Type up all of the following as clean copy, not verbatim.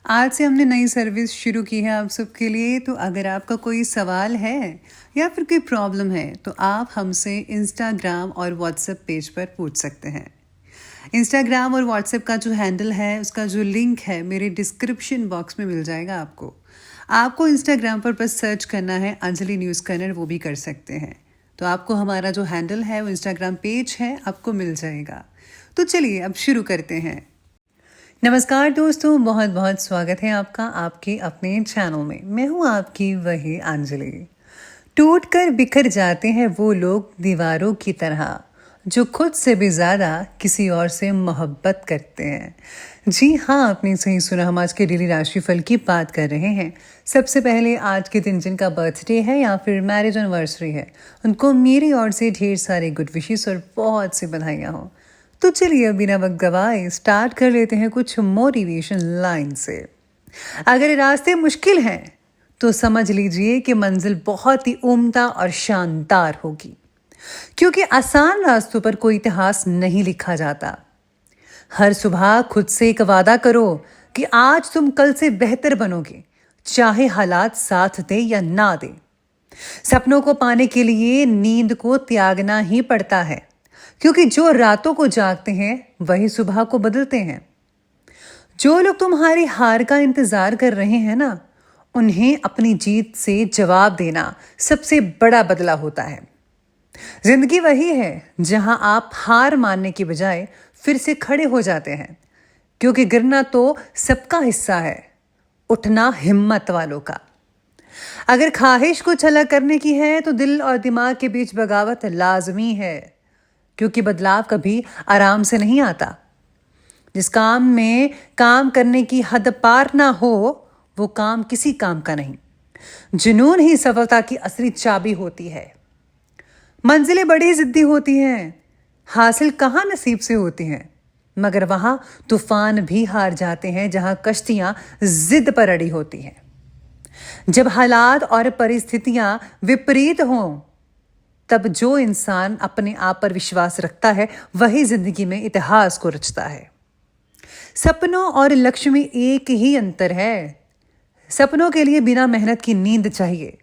आज से हमने नई सर्विस शुरू की है आप सबके लिए। तो अगर आपका कोई सवाल है या फिर कोई प्रॉब्लम है तो आप हमसे इंस्टाग्राम और व्हाट्सएप पेज पर पूछ सकते हैं। इंस्टाग्राम और व्हाट्सएप का जो हैंडल है उसका जो लिंक है मेरे डिस्क्रिप्शन बॉक्स में मिल जाएगा आपको। आपको इंस्टाग्राम पर बस सर्च करना है अंजलि न्यूज़ कन्नड़, वो भी कर सकते हैं। तो आपको हमारा जो हैंडल है वो इंस्टाग्राम पेज है, आपको मिल जाएगा। तो चलिए अब शुरू करते हैं। नमस्कार दोस्तों, बहुत बहुत स्वागत है आपका आपके अपने चैनल में। मैं हूँ आपकी वही अंजलि। टूट कर बिखर जाते हैं वो लोग दीवारों की तरह जो खुद से भी ज़्यादा किसी और से मोहब्बत करते हैं। जी हाँ, आपने सही सुना, हम आज के डेली राशिफल की बात कर रहे हैं। सबसे पहले आज के दिन जिनका बर्थडे है या फिर मैरिज एनिवर्सरी है, उनको मेरी ओर से ढेर सारे गुड विशेस और बहुत सी बधाइयाँ हों। तो चलिए बिना वक्त गवाए स्टार्ट कर लेते हैं कुछ मोटिवेशन लाइन से। अगर रास्ते मुश्किल हैं तो समझ लीजिए कि मंजिल बहुत ही उम्दा और शानदार होगी, क्योंकि आसान रास्तों पर कोई इतिहास नहीं लिखा जाता। हर सुबह खुद से एक वादा करो कि आज तुम कल से बेहतर बनोगे, चाहे हालात साथ दे या ना दे। सपनों को पाने के लिए नींद को त्यागना ही पड़ता है, क्योंकि जो रातों को जागते हैं वही सुबह को बदलते हैं। जो लोग तुम्हारी हार का इंतजार कर रहे हैं ना, उन्हें अपनी जीत से जवाब देना सबसे बड़ा बदला होता है। जिंदगी वही है जहां आप हार मानने की बजाय फिर से खड़े हो जाते हैं, क्योंकि गिरना तो सबका हिस्सा है, उठना हिम्मत वालों का। अगर ख्वाहिश को छला करने की है तो दिल और दिमाग के बीच बगावत लाजमी है, क्योंकि बदलाव कभी आराम से नहीं आता। जिस काम में काम करने की हद पार ना हो वो काम किसी काम का नहीं। जुनून ही सफलता की असली चाबी होती है। मंजिलें बड़ी जिद्दी होती हैं, हासिल कहाँ नसीब से होती हैं, मगर वहां तूफान भी हार जाते हैं जहां कश्तियां जिद पर अड़ी होती हैं। जब हालात और परिस्थितियां विपरीत हों, तब जो इंसान अपने आप पर विश्वास रखता है वही जिंदगी में इतिहास को रचता है। सपनों और लक्ष्य में एक ही अंतर है। सपनों के लिए बिना मेहनत की नींद चाहिए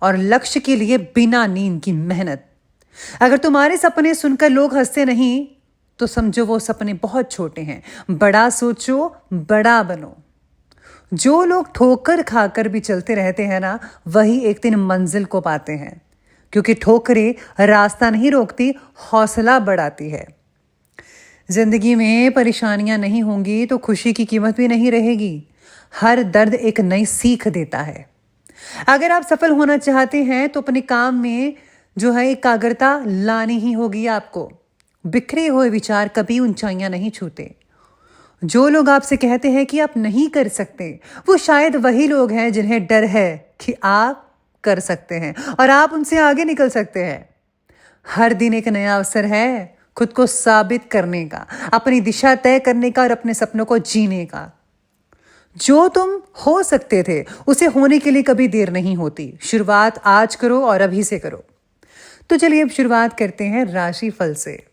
और लक्ष्य के लिए बिना नींद की मेहनत। अगर तुम्हारे सपने सुनकर लोग हंसते नहीं तो समझो वो सपने बहुत छोटे हैं। बड़ा सोचो, बड़ा बनो। जो लोग ठोकर खाकर भी चलते रहते हैं ना, वही एक दिन मंजिल को पाते हैं, क्योंकि ठोकरें रास्ता नहीं रोकती, हौसला बढ़ाती है। जिंदगी में परेशानियां नहीं होंगी तो खुशी की कीमत भी नहीं रहेगी। हर दर्द एक नई सीख देता है। अगर आप सफल होना चाहते हैं तो अपने काम में जो है एकाग्रता लानी ही होगी आपको। बिखरे हुए विचार कभी ऊंचाइयां नहीं छूते। जो लोग आपसे कहते हैं कि आप नहीं कर सकते, वो शायद वही लोग हैं जिन्हें डर है कि आप कर सकते हैं और आप उनसे आगे निकल सकते हैं। हर दिन एक नया अवसर है खुद को साबित करने का, अपनी दिशा तय करने का और अपने सपनों को जीने का। जो तुम हो सकते थे उसे होने के लिए कभी देर नहीं होती। शुरुआत आज करो और अभी से करो। तो चलिए अब शुरुआत करते हैं राशि फल से।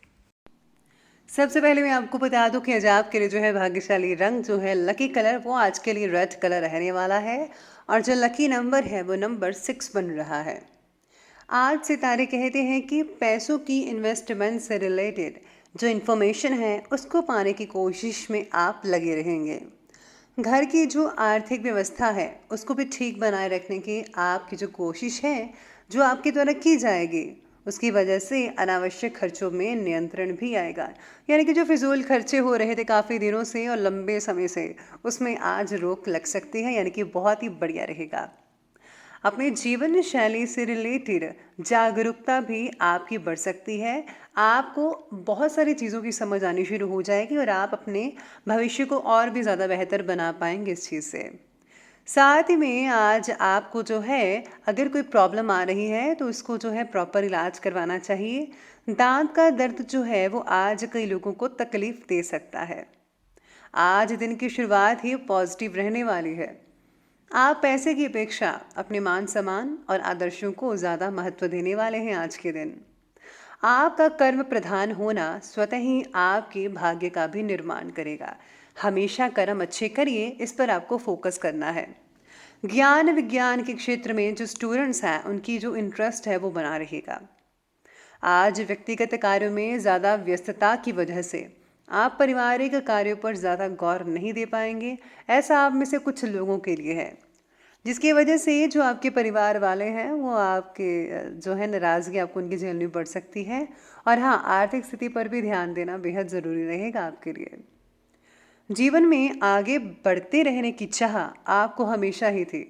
सबसे पहले मैं आपको बता दूं कि आज आपके लिए जो है भाग्यशाली रंग जो है लकी कलर, वो आज के लिए रेड कलर रहने वाला है। और जो लकी नंबर है वो नंबर 6 बन रहा है। आज सितारे कहते हैं कि पैसों की इन्वेस्टमेंट से रिलेटेड जो इन्फॉर्मेशन है उसको पाने की कोशिश में आप लगे रहेंगे। घर की जो आर्थिक व्यवस्था है उसको भी ठीक बनाए रखने की आपकी जो कोशिश है जो आपके द्वारा की जाएगी, उसकी वजह से अनावश्यक खर्चों में नियंत्रण भी आएगा। यानी कि जो फिजूल खर्चे हो रहे थे काफ़ी दिनों से और लंबे समय से, उसमें आज रोक लग सकती है, यानी कि बहुत ही बढ़िया रहेगा। अपने जीवन शैली से रिलेटेड जागरूकता भी आपकी बढ़ सकती है। आपको बहुत सारी चीज़ों की समझ आनी शुरू हो जाएगी और आप अपने भविष्य को और भी ज़्यादा बेहतर बना पाएंगे इस चीज़ से। साथ ही में आज आपको जो है अगर कोई प्रॉब्लम आ रही है तो उसको जो है प्रॉपर इलाज करवाना चाहिए। दांत का दर्द जो है वो आज कई लोगों को तकलीफ दे सकता है। आज दिन की शुरुआत ही पॉजिटिव रहने वाली है। आप पैसे की अपेक्षा अपने मान सम्मान और आदर्शों को ज़्यादा महत्व देने वाले हैं आज के दिन। आपका कर्म प्रधान होना स्वतः ही आपके भाग्य का भी निर्माण करेगा। हमेशा कर्म अच्छे करिए, इस पर आपको फोकस करना है। ज्ञान विज्ञान के क्षेत्र में जो स्टूडेंट्स हैं उनकी जो इंटरेस्ट है वो बना रहेगा। आज व्यक्तिगत कार्यों में ज़्यादा व्यस्तता की वजह से आप पारिवारिक कार्यों पर ज़्यादा गौर नहीं दे पाएंगे। ऐसा आप में से कुछ लोगों के लिए है, जिसकी वजह से जो आपके परिवार वाले हैं वो आपके जो है नाराज़गी आपको उनकी झेलनी पड़ सकती है। और हाँ, आर्थिक स्थिति पर भी ध्यान देना बेहद ज़रूरी रहेगा आपके लिए। जीवन में आगे बढ़ते रहने की चाह आपको हमेशा ही थी।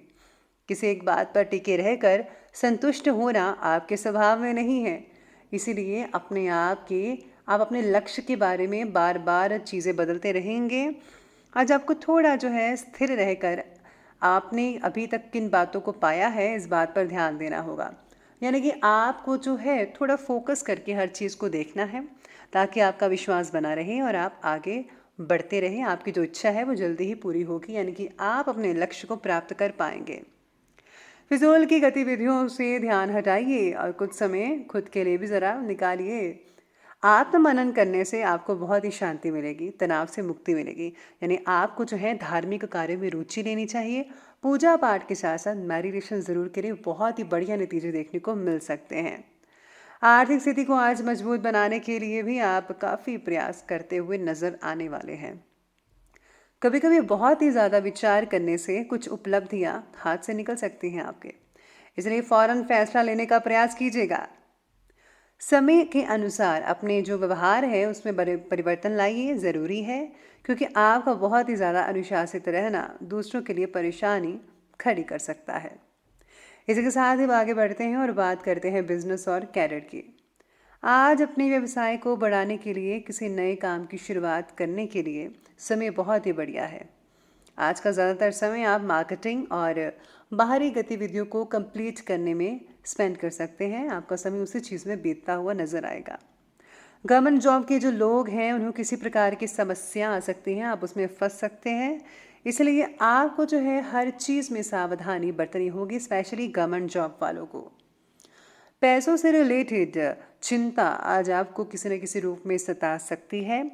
किसी एक बात पर टिके रहकर संतुष्ट होना आपके स्वभाव में नहीं है। इसीलिए आप अपने लक्ष्य के बारे में बार बार चीज़ें बदलते रहेंगे। आज आपको थोड़ा जो है स्थिर रहकर आपने अभी तक किन बातों को पाया है इस बात पर ध्यान देना होगा। यानी कि आपको जो है थोड़ा फोकस करके हर चीज़ को देखना है, ताकि आपका विश्वास बना रहे और आप आगे बढ़ते रहें। आपकी जो इच्छा है वो जल्दी ही पूरी होगी, यानी कि आप अपने लक्ष्य को प्राप्त कर पाएंगे। फिजूल की गतिविधियों से ध्यान हटाइए और कुछ समय खुद के लिए भी ज़रा निकालिए। आत्ममनन करने से आपको बहुत ही शांति मिलेगी, तनाव से मुक्ति मिलेगी। यानी आपको जो है धार्मिक कार्यों में रुचि लेनी चाहिए। पूजा पाठ के साथ साथ मेडिटेशन ज़रूर करें, बहुत ही बढ़िया नतीजे देखने को मिल सकते हैं। आर्थिक स्थिति को आज मजबूत बनाने के लिए भी आप काफ़ी प्रयास करते हुए नज़र आने वाले हैं। कभी कभी बहुत ही ज़्यादा विचार करने से कुछ उपलब्धियां हाथ से निकल सकती हैं आपके, इसलिए फौरन फैसला लेने का प्रयास कीजिएगा। समय के अनुसार अपने जो व्यवहार है उसमें बड़े परिवर्तन लाइए, ज़रूरी है, क्योंकि आपका बहुत ही ज़्यादा अनुशासित रहना दूसरों के लिए परेशानी खड़ी कर सकता है। इसी के साथ ही आगे बढ़ते हैं और बात करते हैं बिजनेस और कैरियर की। आज अपने व्यवसाय को बढ़ाने के लिए, किसी नए काम की शुरुआत करने के लिए समय बहुत ही बढ़िया है। आज का ज़्यादातर समय आप मार्केटिंग और बाहरी गतिविधियों को कंप्लीट करने में स्पेंड कर सकते हैं। आपका समय उसी चीज़ में बीतता हुआ नजर आएगा। गवर्नमेंट जॉब के जो लोग हैं उन्हें किसी प्रकार की समस्या आ सकती हैं, आप उसमें फंस सकते हैं। इसलिए आपको जो है हर चीज़ में सावधानी बरतनी होगी, स्पेशली गवर्नमेंट जॉब वालों को। पैसों से रिलेटेड चिंता आज आपको किसी न किसी रूप में सता सकती है,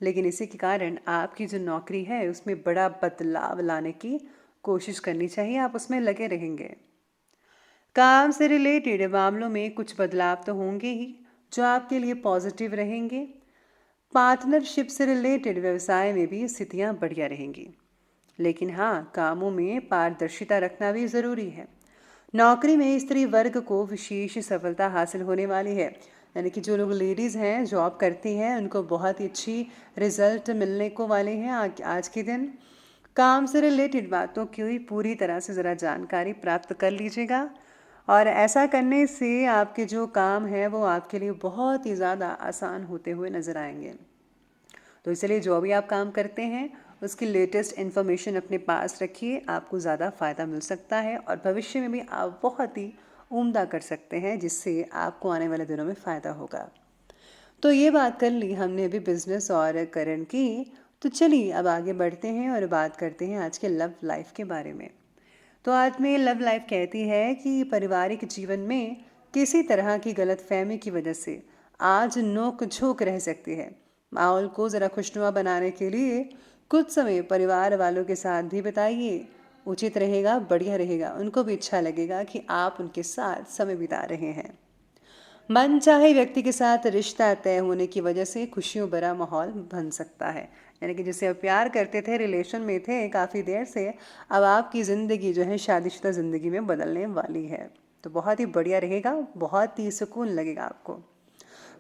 लेकिन इसी के कारण आपकी जो नौकरी है उसमें बड़ा बदलाव लाने की कोशिश करनी चाहिए, आप उसमें लगे रहेंगे। काम से रिलेटेड मामलों में कुछ बदलाव तो होंगे ही जो आपके लिए पॉजिटिव रहेंगे। पार्टनरशिप से रिलेटेड व्यवसाय में भी स्थितियां बढ़िया रहेंगी, लेकिन हाँ, कामों में पारदर्शिता रखना भी ज़रूरी है। नौकरी में स्त्री वर्ग को विशेष सफलता हासिल होने वाली है, यानी कि जो लोग लेडीज़ हैं, जॉब करती हैं, उनको बहुत ही अच्छी रिजल्ट मिलने को वाले हैं आज के दिन। काम से रिलेटेड बातों की पूरी तरह से ज़रा जानकारी प्राप्त कर लीजिएगा, और ऐसा करने से आपके जो काम है वो आपके लिए बहुत ही ज़्यादा आसान होते हुए नज़र आएंगे। तो इसलिए जो भी आप काम करते हैं उसकी लेटेस्ट इन्फॉर्मेशन अपने पास रखिए, आपको ज़्यादा फ़ायदा मिल सकता है और भविष्य में भी आप बहुत ही उम्दा कर सकते हैं, जिससे आपको आने वाले दिनों में फ़ायदा होगा। तो ये बात कर ली हमने अभी बिजनेस और करियर की। तो चलिए अब आगे बढ़ते हैं और बात करते हैं आज के लव लाइफ के बारे में। तो आज में लव लाइफ कहती है कि पारिवारिक जीवन में किसी तरह की गलतफहमी की वजह से आज नोक झोंक रह सकती है। माहौल को ज़रा खुशनुमा बनाने के लिए कुछ समय परिवार वालों के साथ भी बिताइए, उचित रहेगा, बढ़िया रहेगा। उनको भी अच्छा लगेगा कि आप उनके साथ समय बिता रहे हैं। मनचाहे व्यक्ति के साथ रिश्ता तय होने की वजह से खुशियों भरा माहौल बन सकता है, यानी कि जिससे आप प्यार करते थे, रिलेशन में थे काफ़ी देर से, अब आपकी ज़िंदगी जो है शादीशुदा ज़िंदगी में बदलने वाली है। तो बहुत ही बढ़िया रहेगा, बहुत ही सुकून लगेगा आपको।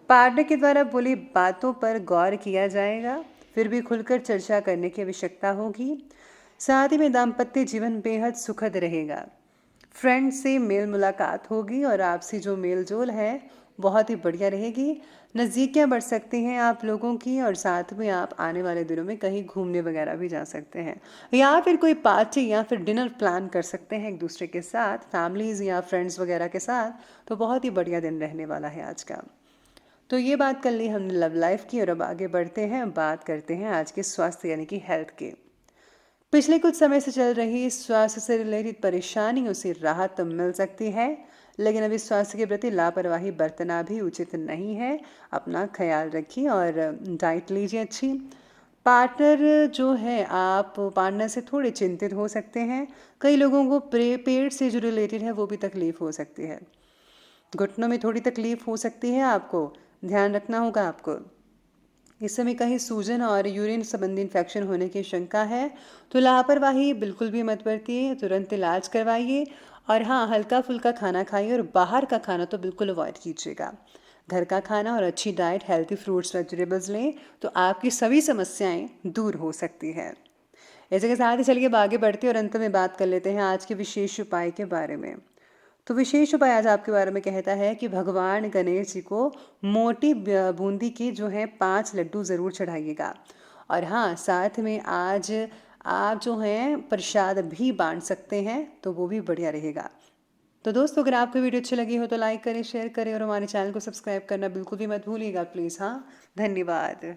पार्टनर के द्वारा बोली बातों पर गौर किया जाएगा, फिर भी खुलकर चर्चा करने की आवश्यकता होगी। साथ ही में दाम्पत्य जीवन बेहद सुखद रहेगा। फ्रेंड से मेल मुलाकात होगी और आपसी जो मेल जोल है बहुत ही बढ़िया रहेगी। नज़दीकियाँ बढ़ सकती हैं आप लोगों की, और साथ में आप आने वाले दिनों में कहीं घूमने वगैरह भी जा सकते हैं, या फिर कोई पार्टी या फिर डिनर प्लान कर सकते हैं एक दूसरे के साथ, फैमिलीज़ या फ्रेंड्स वगैरह के साथ। तो बहुत ही बढ़िया दिन रहने वाला है आज का। तो ये बात कर ली हमने लव लाइफ की, और अब आगे बढ़ते हैं, बात करते हैं आज के स्वास्थ्य यानी कि हेल्थ के। पिछले कुछ समय से चल रही स्वास्थ्य से रिलेटेड परेशानियों से राहत तो मिल सकती है, लेकिन अभी स्वास्थ्य के प्रति लापरवाही बरतना भी उचित नहीं है। अपना ख्याल रखिए और डाइट लीजिए अच्छी। पार्टनर जो है, आप पार्टनर से थोड़े चिंतित हो सकते हैं। कई लोगों को पेट से जो रिलेटेड है वो भी तकलीफ़ हो सकती है। घुटनों में थोड़ी तकलीफ़ हो सकती है आपको, ध्यान रखना होगा आपको। इस समय कहीं सूजन और यूरिन संबंधी इन्फेक्शन होने की शंका है, तो लापरवाही बिल्कुल भी मत बरतिए, तुरंत इलाज करवाइए। और हाँ, हल्का फुल्का खाना खाइए और बाहर का खाना तो बिल्कुल अवॉइड कीजिएगा। घर का खाना और अच्छी डाइट, हेल्थी फ्रूट्स वेजिटेबल्स लें तो आपकी सभी समस्याएं दूर हो सकती है। ऐसे के साथ ही चलिए अब आगे बढ़ते हैं और अंत में बात कर लेते हैं आज के विशेष उपाय के बारे में। तो विशेष उपाय आज आपके बारे में कहता है कि भगवान गणेश जी को मोटी बूंदी की जो है 5 लड्डू ज़रूर चढ़ाइएगा। और हाँ, साथ में आज आप जो हैं प्रसाद भी बांट सकते हैं, तो वो भी बढ़िया रहेगा। तो दोस्तों, अगर आपको वीडियो अच्छी लगी हो तो लाइक करें, शेयर करें और हमारे चैनल को सब्सक्राइब करना बिल्कुल भी मत भूलिएगा प्लीज़। हाँ, धन्यवाद।